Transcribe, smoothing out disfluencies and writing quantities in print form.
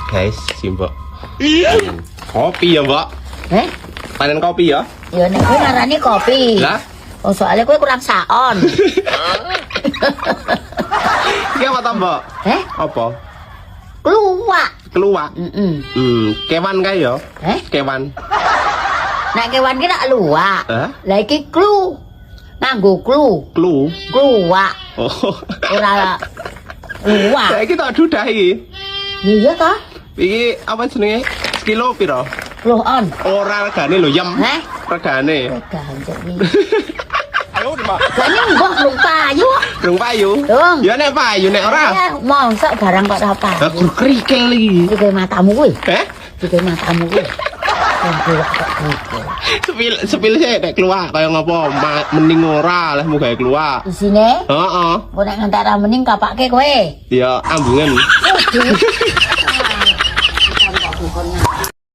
guys, si Mbok. Kopi ya, Mbok. Panen kopi ya? Ya nek kowe ngarani kopi. Lah? Oh, soalnya kowe kurang saon. Iki apa ta, Mbok? Apa? Kluwak. Keluak. Kewan kae ya? Kewan. Nek kewan ki tak luwak. Hah? Lah iki klu. Nganggo klu. Klu. Kluwak. Oh. Ora luwak. Saiki tak dudah iki. Iya ta? Iki apa jenenge? Sekilo piro? Loh on. Ora regane lho, Yem. Regane. Ganjek iki. Ayo, Mak. Lah ini mbok belum payu. Belum payu? Dong. Ya nek payu nek ora. Mosok barang kok ora payu. Lah gur krikel iki. Iki matamu kuwi. Iki matamu kuwi. Sepil sih nek keluar kaya ngopo mending ora lah muga keluar. Isine? Heeh. Kok nek ngantek ra mending kapake kowe. Ya ambungan.